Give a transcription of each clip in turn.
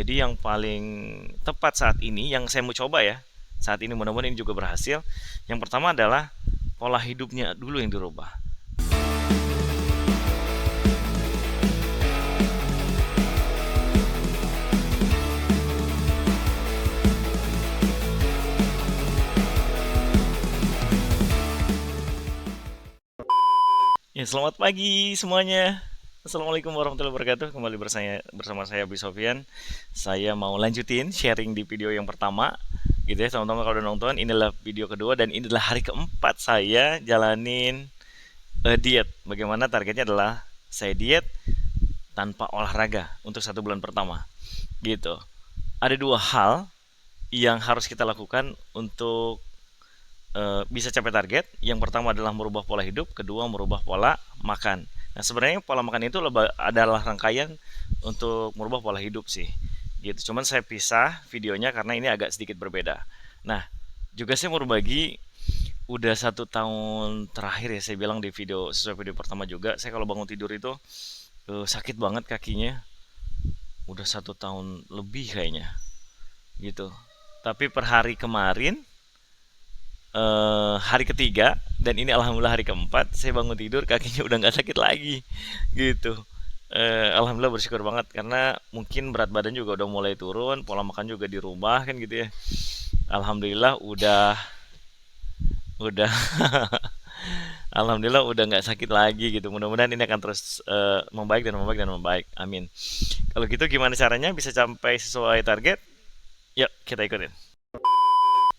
Jadi yang paling tepat saat ini yang saya mau coba ya, saat ini mudah-mudahan ini juga berhasil. Yang pertama adalah pola hidupnya dulu yang dirubah. Ya, selamat pagi semuanya. Assalamualaikum warahmatullahi wabarakatuh. Kembali bersama saya Abi Sofyan. Saya mau lanjutin sharing di video yang pertama. Gitu ya, teman-teman kalau udah nonton, inilah video kedua dan ini adalah hari keempat saya jalanin diet. Bagaimana targetnya adalah saya diet tanpa olahraga untuk 1 bulan pertama. Gitu. Ada dua hal yang harus kita lakukan untuk bisa capai target. Yang pertama adalah merubah pola hidup, kedua merubah pola makan. Nah, sebenarnya pola makan itu adalah rangkaian untuk merubah pola hidup sih. Gitu. Cuman saya pisah videonya karena ini agak sedikit berbeda. Nah, juga saya mau berbagi udah 1 tahun terakhir ya saya bilang di video sesuai video pertama juga. Saya kalau bangun tidur itu sakit banget kakinya. Udah 1 tahun lebih kayaknya. Gitu. Tapi per hari kemarin hari ketiga dan ini alhamdulillah hari keempat saya bangun tidur kakinya udah nggak sakit lagi gitu. Alhamdulillah bersyukur banget karena mungkin berat badan juga udah mulai turun, pola makan juga dirubah kan gitu ya. Alhamdulillah udah alhamdulillah udah nggak sakit lagi gitu. Mudah-mudahan ini akan terus membaik dan membaik dan membaik, amin. Kalau gitu gimana caranya bisa sampai sesuai target? Yuk kita ikutin.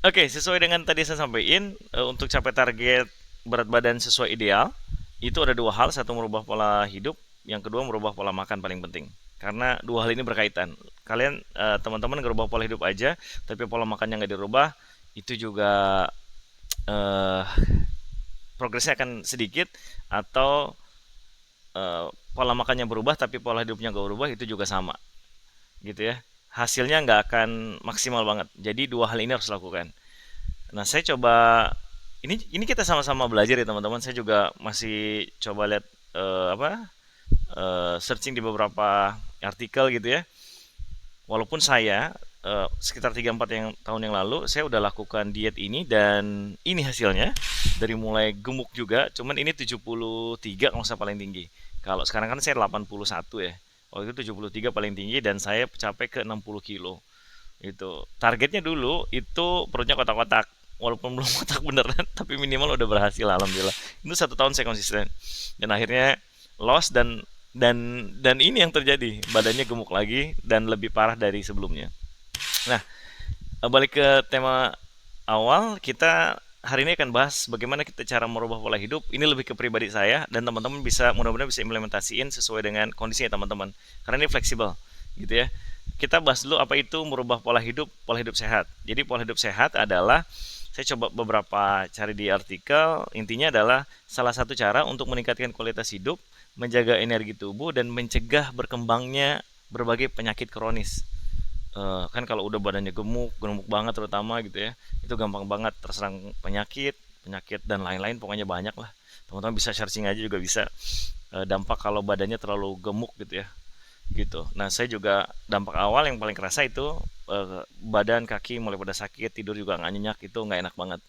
Oke, sesuai dengan tadi saya sampaikan, untuk capai target berat badan sesuai ideal, itu ada dua hal, satu merubah pola hidup, yang kedua merubah pola makan paling penting. Karena dua hal ini berkaitan. Kalian teman-teman ngerubah pola hidup aja, tapi pola makannya nggak dirubah, itu juga eh, progresnya akan sedikit, atau pola makannya berubah tapi pola hidupnya nggak berubah, itu juga sama, gitu ya. Hasilnya nggak akan maksimal banget. Jadi dua hal ini harus dilakukan. Nah, saya coba ini kita sama-sama belajar ya teman-teman. Saya juga masih coba lihat searching di beberapa artikel gitu ya. Walaupun saya sekitar 3-4 tahun yang lalu saya udah lakukan diet ini dan ini hasilnya dari mulai gemuk juga, cuman ini 73 kalau saya paling tinggi. Kalau sekarang kan saya 81 ya. Waktu itu 73 paling tinggi dan saya capai ke 60 kilo. Itu targetnya dulu itu perutnya kotak-kotak, walaupun belum kotak beneran tapi minimal udah berhasil alhamdulillah. Itu 1 tahun saya konsisten dan akhirnya loss dan ini yang terjadi, badannya gemuk lagi dan lebih parah dari sebelumnya. Nah, balik ke tema awal, kita hari ini akan bahas bagaimana kita cara merubah pola hidup. Ini lebih ke pribadi saya dan teman-teman bisa mudah-mudahan bisa implementasiin sesuai dengan kondisinya teman-teman. Karena ini fleksibel, gitu ya. Kita bahas dulu apa itu merubah pola hidup sehat. Jadi pola hidup sehat adalah saya coba beberapa cari di artikel, intinya adalah salah satu cara untuk meningkatkan kualitas hidup, menjaga energi tubuh dan mencegah berkembangnya berbagai penyakit kronis. Kan kalau udah badannya gemuk, gemuk banget terutama gitu ya, itu gampang banget terserang penyakit, penyakit dan lain-lain, pokoknya banyak lah. Teman-teman bisa searching aja juga bisa dampak kalau badannya terlalu gemuk gitu ya, gitu. Nah, saya juga dampak awal yang paling kerasa itu badan, kaki mulai pada sakit, tidur juga nggak nyenyak, itu nggak enak banget,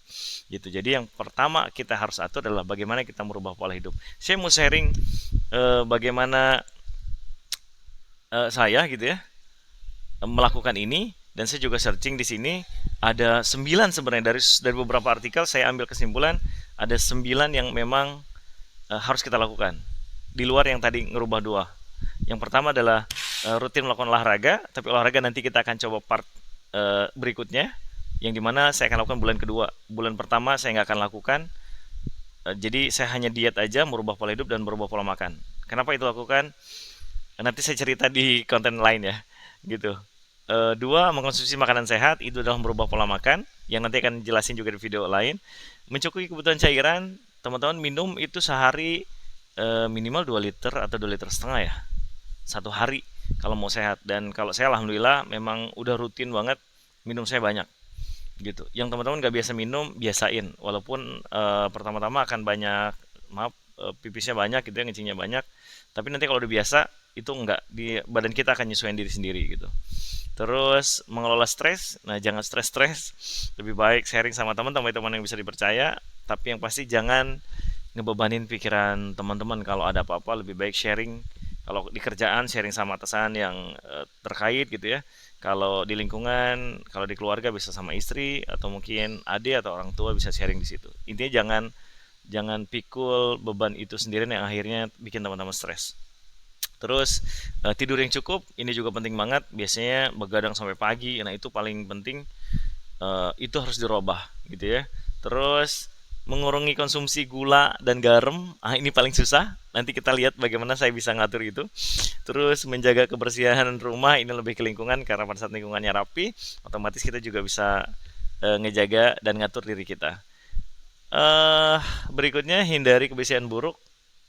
gitu. Jadi yang pertama kita harus atur adalah bagaimana kita merubah pola hidup. Saya mau sharing bagaimana saya gitu ya melakukan ini dan saya juga searching di sini ada 9 sebenarnya dari beberapa artikel saya ambil kesimpulan ada 9 yang memang harus kita lakukan di luar yang tadi ngerubah dua. Yang pertama adalah rutin melakukan olahraga, tapi olahraga nanti kita akan coba part berikutnya yang dimana saya akan lakukan bulan kedua. Bulan pertama saya nggak akan lakukan, jadi saya hanya diet aja, merubah pola hidup dan merubah pola makan. Kenapa itu lakukan? Nanti saya cerita di konten lain ya, gitu. Dua, mengkonsumsi makanan sehat itu adalah merubah pola makan yang nanti akan jelasin juga di video lain. Mencukupi kebutuhan cairan, teman-teman minum itu sehari minimal 2 liter atau 2,5 liter ya, 1 hari kalau mau sehat. Dan kalau saya alhamdulillah memang udah rutin banget minum saya banyak gitu. Yang teman-teman nggak biasa minum, biasain. Walaupun pertama-tama akan banyak, maaf, pipisnya banyak gitu ya, ngencingnya banyak. Tapi nanti kalau udah biasa, itu nggak di badan kita akan nyesuaiin diri sendiri gitu. Terus mengelola stres, nah jangan stres-stres, lebih baik sharing sama teman-teman yang bisa dipercaya, tapi yang pasti jangan ngebebanin pikiran teman-teman. Kalau ada apa-apa lebih baik sharing. Kalau di kerjaan sharing sama atasan yang terkait gitu ya. Kalau di lingkungan, kalau di keluarga bisa sama istri atau mungkin adik atau orang tua bisa sharing di situ. Intinya jangan jangan pikul beban itu sendirian yang akhirnya bikin teman-teman stres. Terus tidur yang cukup ini juga penting banget. Biasanya begadang sampai pagi, nah itu paling penting. Itu harus dirubah gitu ya. Terus mengurangi konsumsi gula dan garam, ini paling susah. Nanti kita lihat bagaimana saya bisa ngatur itu. Terus menjaga kebersihan rumah, ini lebih ke lingkungan karena pada saat lingkungannya rapi, otomatis kita juga bisa ngejaga dan ngatur diri kita. Eh Berikutnya hindari kebiasaan buruk,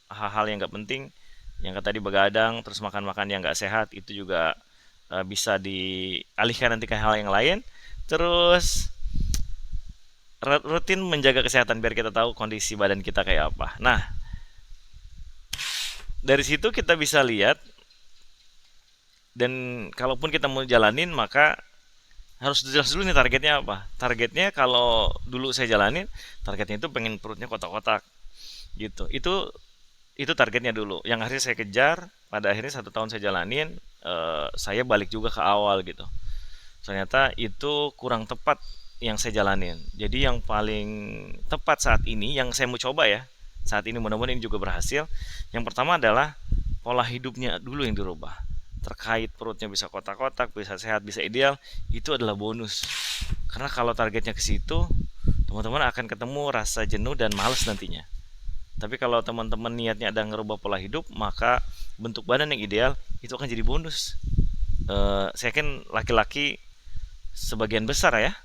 hal-hal yang nggak penting, yang tadi begadang, terus makan-makan yang nggak sehat, itu juga bisa dialihkan nanti ke hal yang lain. Terus rutin menjaga kesehatan biar kita tahu kondisi badan kita kayak apa. Nah, dari situ kita bisa lihat, dan kalaupun kita mau jalanin maka harus jelas dulu nih targetnya apa. Targetnya kalau dulu saya jalanin, targetnya itu pengen perutnya kotak-kotak gitu. Itu targetnya dulu. Yang akhirnya saya kejar, pada akhirnya 1 tahun saya jalanin, saya balik juga ke awal gitu. Ternyata itu kurang tepat yang saya jalanin. Jadi yang paling tepat saat ini yang saya mau coba ya, saat ini mudah-mudahan ini juga berhasil. Yang pertama adalah pola hidupnya dulu yang dirubah. Terkait perutnya bisa kotak-kotak, bisa sehat, bisa ideal, itu adalah bonus. Karena kalau targetnya ke situ, teman-teman akan ketemu rasa jenuh dan males nantinya. Tapi kalau teman-teman niatnya ada ngerubah pola hidup, maka bentuk badan yang ideal itu akan jadi bonus. Saya kan laki-laki sebagian besar ya,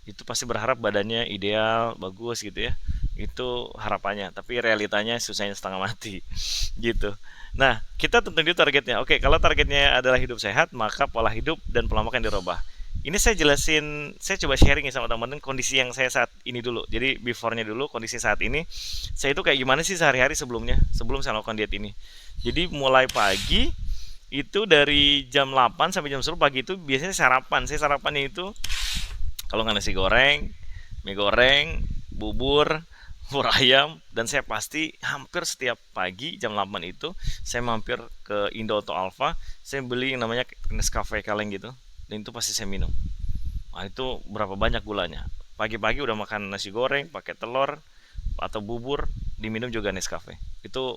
itu pasti berharap badannya ideal, bagus gitu ya. Itu harapannya, tapi realitanya susahnya setengah mati gitu. Nah, kita tentu itu targetnya. Oke, kalau targetnya adalah hidup sehat, maka pola hidup dan pola makan dirubah. Ini saya jelasin, saya coba sharing ya sama teman-teman kondisi yang saya saat ini dulu. Jadi before-nya dulu, kondisi saat ini. Saya itu kayak gimana sih sehari-hari sebelumnya, sebelum saya lakukan diet ini. Jadi mulai pagi itu dari jam 8 sampai jam 10 pagi itu biasanya sarapan. Saya sarapannya itu kalau nggak nasi goreng, mie goreng, bubur, bubur ayam, dan saya pasti hampir setiap pagi jam 8 itu saya mampir ke Indo atau Alfa, saya beli yang namanya Nescafe kaleng gitu, dan itu pasti saya minum. Nah, itu berapa banyak gulanya. Pagi-pagi udah makan nasi goreng pakai telur atau bubur, diminum juga Nescafe. Itu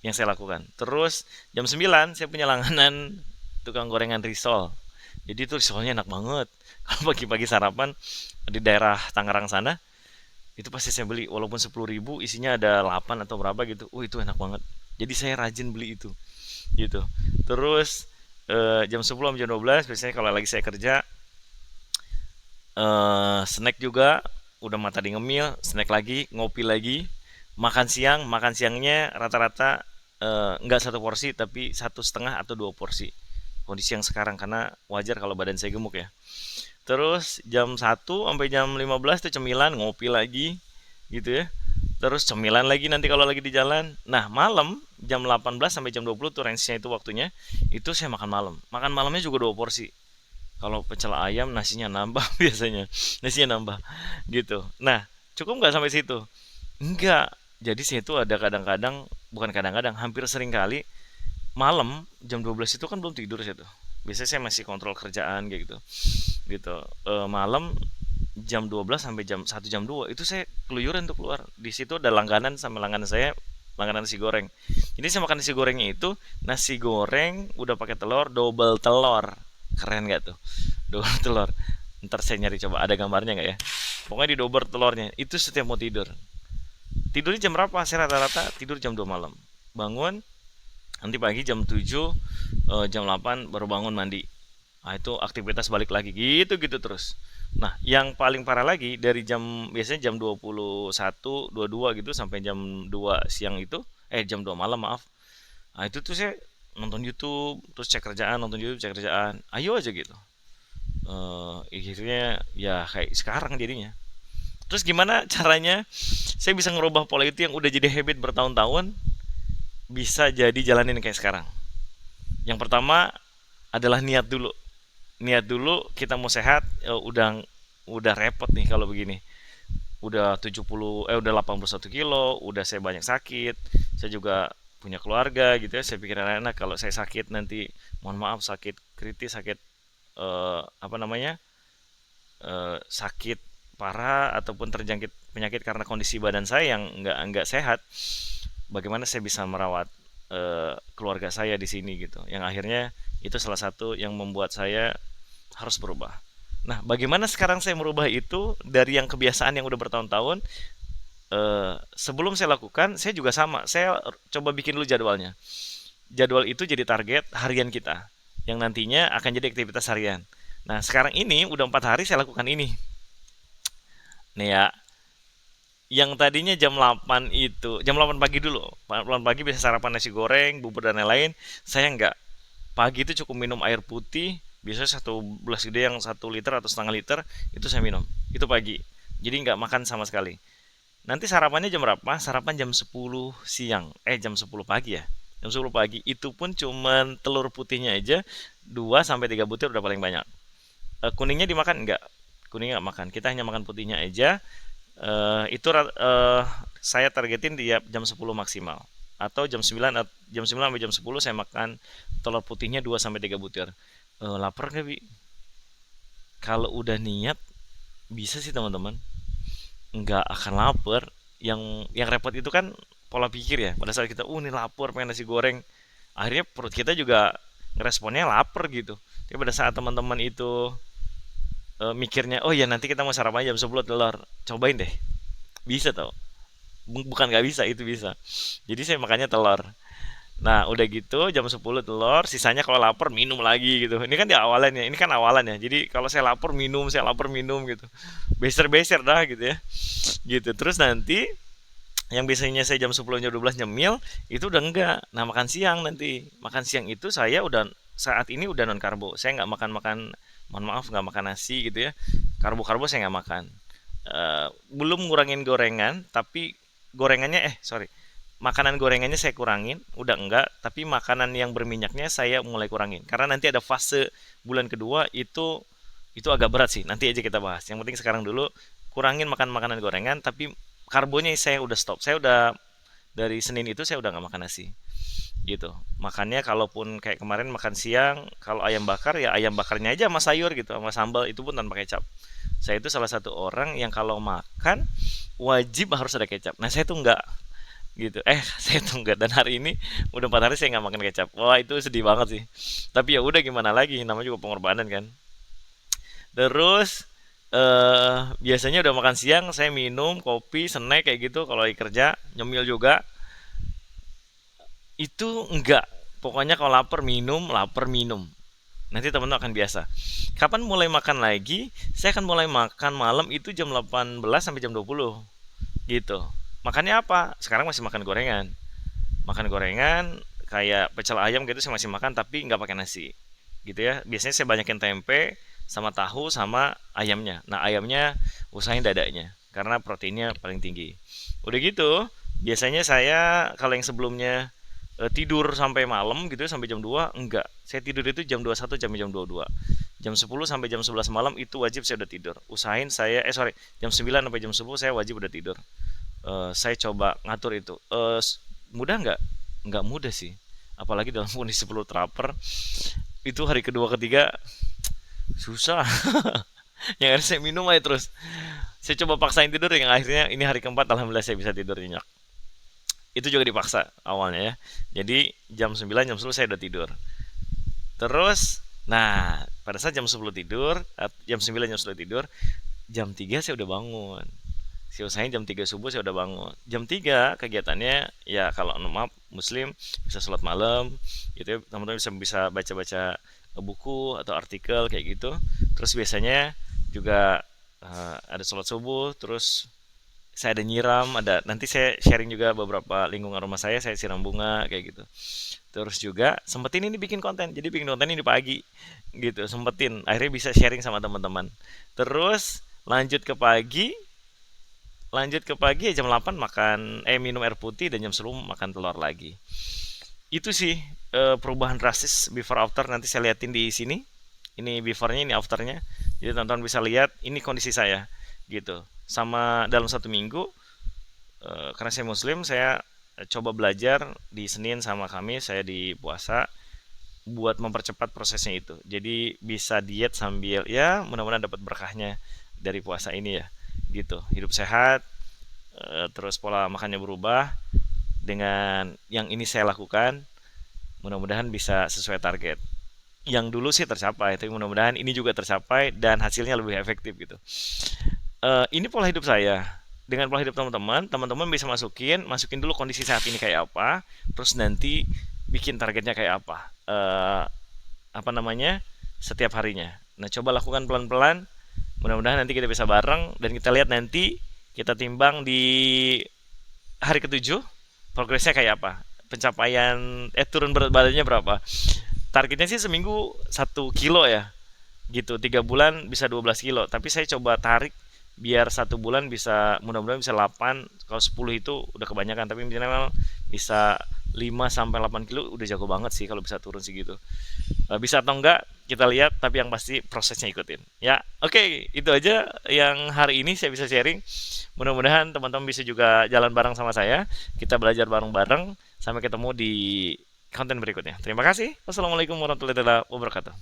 yang saya lakukan. Terus jam 9 saya punya langganan tukang gorengan risol. Jadi itu risolnya enak banget. Kalau pagi-pagi sarapan di daerah Tangerang sana, itu pasti saya beli. Walaupun 10.000 isinya ada 8 atau berapa gitu. Itu enak banget. Jadi saya rajin beli itu. Gitu. Terus jam 10 sampai jam 12 biasanya kalau lagi saya kerja, snack juga, udah mata di ngemil, snack lagi, ngopi lagi, makan siangnya rata-rata nggak 1 porsi tapi 1,5 atau 2 porsi. Kondisi yang sekarang karena wajar kalau badan saya gemuk ya. Terus jam 1 sampai jam 15 tuh cemilan, ngopi lagi gitu ya. Terus cemilan lagi nanti kalau lagi di jalan. Nah, malam jam 18 sampai jam 20 tuh range-nya itu waktunya. Itu saya makan malam. Makan malamnya juga 2 porsi. Kalau pecel ayam nasinya nambah biasanya. Nasinya nambah gitu. Nah, cukup nggak sampai situ? Enggak. Jadi saya itu ada kadang-kadang, bukan kadang-kadang, hampir sering kali malam jam 12 itu kan belum tidur saya tuh. Biasanya saya masih kontrol kerjaan kayak gitu. Gitu. Malam jam 12 sampai jam 1 jam 2 itu saya keluyuran tuh keluar. Di situ ada langganan sama langganan saya, langganan nasi goreng. Jadi saya makan nasi gorengnya itu nasi goreng udah pakai telur, double telur. Keren gak tuh? Double telur. Ntar saya nyari coba ada gambarnya nggak ya? Pokoknya di double telurnya itu setiap mau tidur. Tidurnya jam berapa? Saya rata-rata tidur jam 2 malam. Bangun nanti pagi jam 7, jam 8 baru bangun mandi. Nah, itu aktivitas balik lagi gitu-gitu terus. Nah, yang paling parah lagi dari jam biasanya jam 21, 22 gitu sampai jam 2 siang itu, jam 2 malam maaf. Nah, itu tuh saya nonton YouTube, terus cek kerjaan, nonton YouTube, cek kerjaan. Ayo aja gitu. Akhirnya ya kayak sekarang jadinya. Terus gimana caranya saya bisa ngerubah pola itu yang udah jadi habit bertahun-tahun bisa jadi jalanin kayak sekarang? Yang pertama adalah niat dulu. niat dulu kita mau sehat, udah repot nih kalau begini. Udah 81 kilo, udah saya banyak sakit, saya juga punya keluarga gitu ya. Saya pikir enak kalau saya sakit nanti, mohon maaf, sakit kritis, sakit apa namanya, sakit parah ataupun terjangkit penyakit karena kondisi badan saya yang nggak sehat, bagaimana saya bisa merawat keluarga saya di sini gitu. Yang akhirnya itu salah satu yang membuat saya harus berubah. Nah, bagaimana sekarang saya merubah itu dari yang kebiasaan yang udah bertahun-tahun? Sebelum saya lakukan, saya juga sama. Saya coba bikin dulu jadwalnya. Jadwal itu jadi target harian kita, yang nantinya akan jadi aktivitas harian. Nah, sekarang ini udah 4 hari saya lakukan ini. Nih ya, yang tadinya jam 8 itu, jam 8 pagi dulu. 8 pagi bisa sarapan nasi goreng, bubur dan lain-lain. Saya nggak. Pagi itu cukup minum air putih, biasanya satu gelas gede yang 1 liter atau setengah liter, itu saya minum. Itu pagi. Jadi nggak makan sama sekali. Nanti sarapannya jam berapa? Sarapan jam 10 siang. Jam 10 pagi ya. Jam 10 pagi. Itu pun cuman telur putihnya aja 2 sampai 3 butir udah paling banyak. Kuningnya dimakan enggak? Kuningnya enggak makan. Kita hanya makan putihnya aja. Itu saya targetin di jam 10 maksimal. Atau jam 9 sampai jam 10 saya makan telur putihnya 2 sampai 3 butir. Lapar nggak, Bi? Kalau udah niat bisa sih teman-teman. Nggak akan lapar. Yang repot itu kan pola pikir ya. Pada saat kita, ini lapar pengen nasi goreng, akhirnya perut kita juga ngeresponnya lapar gitu. Tapi pada saat teman-teman itu mikirnya, oh ya nanti kita mau sarapan jam 10 telur, cobain deh, bisa tau. Bukan nggak bisa, itu bisa. Jadi saya makannya telur. Nah, udah gitu jam 10 telur, sisanya kalau lapar minum lagi gitu. Ini kan di awalannya, ini kan awalan ya. Jadi kalau saya lapar minum gitu. Beser-beser dah gitu ya. Gitu. Terus nanti yang biasanya saya jam 10 jam 12 nyemil, itu udah enggak. Nah, makan siang nanti. Makan siang itu saya udah saat ini udah non karbo. Saya nggak makan-makan, mohon maaf, nggak makan nasi gitu ya. Karbo-karbo saya nggak makan. Belum ngurangin gorengan, tapi gorengannya sorry, makanan gorengannya saya kurangin, udah enggak, tapi makanan yang berminyaknya saya mulai kurangin. Karena nanti ada fase bulan kedua itu agak berat sih. Nanti aja kita bahas. Yang penting sekarang dulu kurangin makan makanan gorengan, tapi karbonya saya udah stop. Saya udah dari Senin itu saya udah nggak makan nasi. Gitu. Makannya kalaupun kayak kemarin makan siang, kalau ayam bakar ya ayam bakarnya aja sama sayur gitu, sama sambal, itu pun tanpa kecap. Saya itu salah satu orang yang kalau makan wajib harus ada kecap. Nah, saya tuh enggak gitu. Saya tuh enggak, dan hari ini udah 4 hari saya nggak makan kecap. Wah, itu sedih banget sih. Tapi ya udah, gimana lagi, namanya juga pengorbanan kan. Terus biasanya udah makan siang saya minum kopi, snack kayak gitu. Kalau lagi kerja nyemil juga itu enggak. Pokoknya kalau lapar minum. Nanti teman-teman akan biasa. Kapan mulai makan lagi? Saya akan mulai makan malam itu jam 18 sampai jam 20 gitu. Makannya apa? Sekarang masih makan gorengan. Makan gorengan kayak pecel ayam gitu saya masih makan, tapi nggak pakai nasi. Gitu ya. Biasanya saya banyakin tempe sama tahu sama ayamnya. Nah, ayamnya usahain dadanya karena proteinnya paling tinggi. Udah gitu, biasanya saya kalau yang sebelumnya tidur sampai malam gitu ya, sampai jam 2 enggak. Saya tidur itu jam 21 sampai jam 22. Jam 10 sampai jam 11 malam itu wajib saya udah tidur. Usahain saya sorry, jam 9 sampai jam 10 saya wajib udah tidur. Saya coba ngatur itu. Mudah nggak? Nggak mudah sih. Apalagi dalam kondisi perlu teraper. Itu hari kedua ketiga susah. Yang akhirnya saya minum aja terus. Saya coba paksain tidur, yang akhirnya ini hari keempat alhamdulillah saya bisa tidur nyenyak. Itu juga dipaksa awalnya ya. Jadi jam 9 jam 10 saya udah tidur. Terus nah, pada saat jam 10 tidur, jam 9 jam 10 tidur, jam 3 saya udah bangun. Saya usahain jam 3 subuh saya udah bangun. Jam 3 kegiatannya ya, kalau maaf muslim bisa sholat malam gitu ya. Teman-teman bisa baca-baca buku atau artikel kayak gitu. Terus biasanya juga ada sholat subuh, terus saya ada nyiram, ada nanti saya sharing juga beberapa lingkungan rumah saya siram bunga kayak gitu. Terus juga sempetin ini bikin konten, jadi bikin konten ini pagi gitu, sempetin, akhirnya bisa sharing sama teman-teman. Terus lanjut ke pagi ya, jam 8 makan minum air putih, dan jam 10 makan telur lagi. Itu sih perubahan drastis before after, nanti saya liatin di sini ini before-nya, ini after-nya. Jadi teman-teman bisa lihat ini kondisi saya gitu. Sama dalam 1 minggu, karena saya Muslim, saya coba belajar di Senin sama Kamis saya di puasa buat mempercepat prosesnya itu. Jadi bisa diet sambil ya mudah-mudahan dapat berkahnya dari puasa ini ya. Gitu. Hidup sehat, terus pola makannya berubah dengan yang ini saya lakukan, mudah-mudahan bisa sesuai target. Yang dulu sih tercapai, tapi mudah-mudahan ini juga tercapai dan hasilnya lebih efektif gitu. Ini pola hidup saya. Dengan pola hidup teman-teman, teman-teman bisa masukin dulu kondisi saat ini kayak apa, terus nanti bikin targetnya kayak apa. Apa namanya? Setiap harinya. Nah, coba lakukan pelan-pelan. Mudah-mudahan nanti kita bisa bareng dan kita lihat nanti kita timbang di hari ketujuh progresnya kayak apa. Pencapaian turun berat badannya berapa. Targetnya sih seminggu 1 kilo ya gitu, 3 bulan bisa 12 kilo, tapi saya coba tarik biar 1 bulan bisa mudah-mudahan bisa 8. Kalau 10 itu udah kebanyakan, tapi minimal bisa 5 sampai 8 kilo udah jago banget sih kalau bisa turun segitu. Bisa atau enggak kita lihat, tapi yang pasti prosesnya ikutin ya. Oke, itu aja yang hari ini saya bisa sharing. Mudah-mudahan teman-teman bisa juga jalan bareng sama saya, kita belajar bareng-bareng. Sampai ketemu di konten berikutnya. Terima kasih. Wassalamualaikum warahmatullahi wabarakatuh.